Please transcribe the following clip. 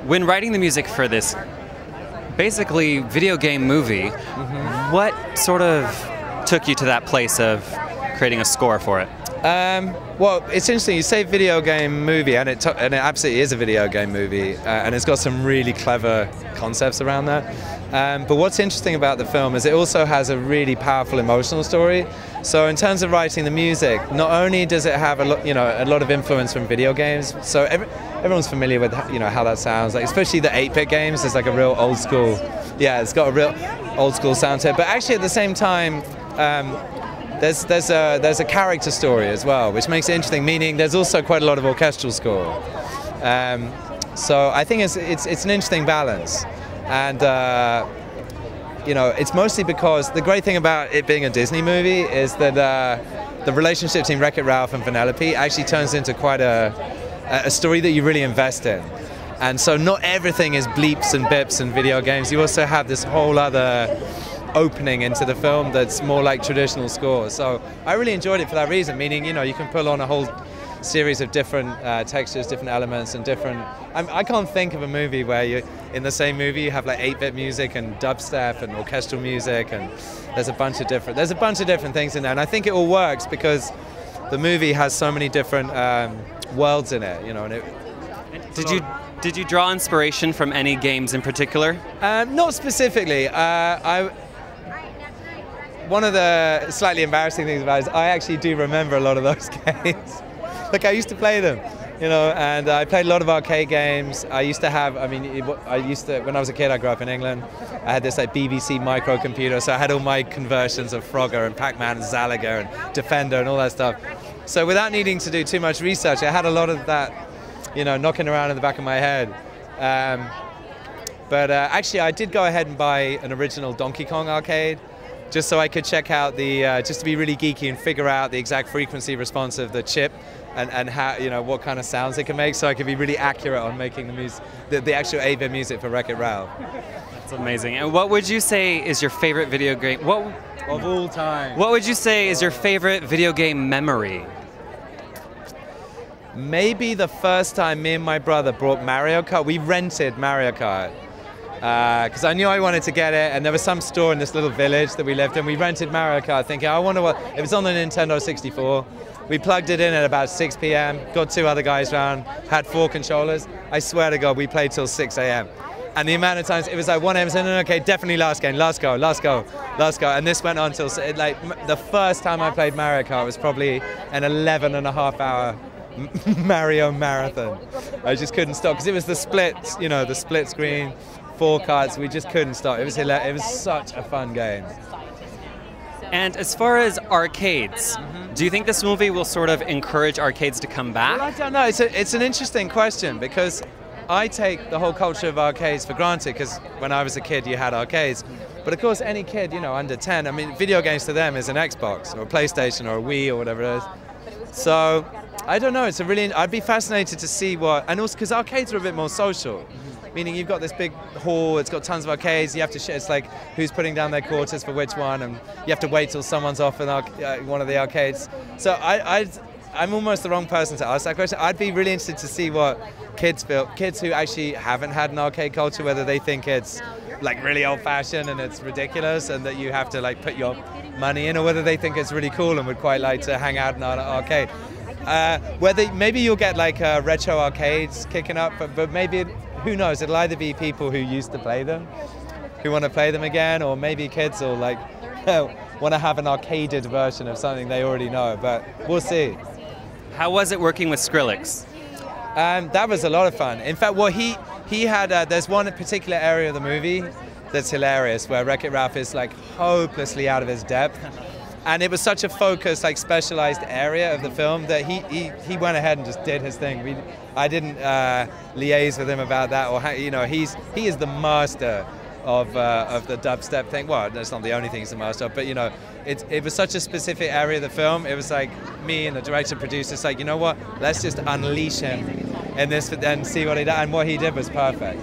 When writing the music for this basically video game movie, what sort of took you to that place of creating a score for it? Well, it's interesting. You say video game movie, and it absolutely is a video game movie, and it's got some really clever concepts around that. But what's interesting about the film is it also has a really powerful emotional story. So in terms of writing the music, not only does it have a lot of influence from video games. So everyone's familiar with how that sounds, like especially the 8-bit games. There's like a real old school, it's got a real old school sound to it. But actually at the same time, there's a character story as well, which makes it interesting. Meaning there's also quite a lot of orchestral score. So I think it's an interesting balance, and it's mostly because the great thing about it being a Disney movie is that the relationship between Wreck-It Ralph and Vanellope actually turns into quite a story that you really invest in. And so not everything is bleeps and bips and video games. You also have this whole other opening into the film that's more like traditional scores. So I really enjoyed it for that reason, meaning you can pull on a whole series of different textures, different elements, and different. I can't think of a movie where in the same movie you have like 8-bit music and dubstep and orchestral music, and there's a bunch of different things in there. And I think it all works because the movie has so many different worlds in it. And Did you draw inspiration from any games in particular? Not specifically. One of the slightly embarrassing things about it is I actually do remember a lot of those games. Like I used to play them, and I played a lot of arcade games. I used to have, when I was a kid, I grew up in England. I had this like BBC microcomputer, so I had all my conversions of Frogger and Pac-Man and Zalaga and Defender and all that stuff. So without needing to do too much research, I had a lot of that, knocking around in the back of my head. But actually, I did go ahead and buy an original Donkey Kong arcade, just so I could check out just to be really geeky and figure out the exact frequency response of the chip and how, what kind of sounds it can make, so I could be really accurate on making the music, the actual 8-bit music for Wreck-It Ralph. That's amazing. And what would you say is your favorite video game? Of all time. What would you say is your favorite video game memory? Maybe the first time me and my brother brought Mario Kart. We rented Mario Kart. Because I knew I wanted to get it, and there was some store in this little village that we lived in. We rented Mario Kart thinking, I wonder what... It was on the Nintendo 64. We plugged it in at about 6 p.m, got 2 other guys round, had 4 controllers. I swear to God, we played till 6 a.m. And the amount of times, it was like 1 a.m, saying, no, okay, definitely last game, last go. And this went on till, like, the first time I played Mario Kart was probably an 11.5-hour Mario marathon. I just couldn't stop, because it was the split screen, 4 cards, we just couldn't stop. It was hilarious. It was such a fun game. And as far as arcades, do you think this movie will sort of encourage arcades to come back? Well, I don't know. It's an interesting question, because I take the whole culture of arcades for granted, because when I was a kid you had arcades. But of course any kid, under 10, I mean, video games to them is an Xbox or a PlayStation or a Wii or whatever it is. So I don't know. I'd be fascinated to see what, and also because arcades are a bit more social. Meaning you've got this big hall, it's got tons of arcades, you have to it's like who's putting down their quarters for which one, and you have to wait till someone's off in one of the arcades. So I'm almost the wrong person to ask that question. I'd be really interested to see what kids feel, kids who actually haven't had an arcade culture, whether they think it's like really old-fashioned and it's ridiculous and that you have to like put your money in, or whether they think it's really cool and would quite like to hang out in an arcade. Maybe you'll get like retro arcades kicking up, but maybe, who knows, it'll either be people who used to play them, who want to play them again, or maybe kids will like want to have an arcaded version of something they already know, but we'll see. How was it working with Skrillex? That was a lot of fun. In fact, he had, there's one particular area of the movie that's hilarious, where Wreck-It Ralph is like hopelessly out of his depth. And it was such a focused, like specialized area of the film that he went ahead and just did his thing. I didn't liaise with him about that, or he is the master of the dubstep thing. Well, that's not the only thing he's the master of, but it was such a specific area of the film. It was like me and the director producer, it's like, you know what? Let's just unleash him in this and see what he did. And what he did was perfect.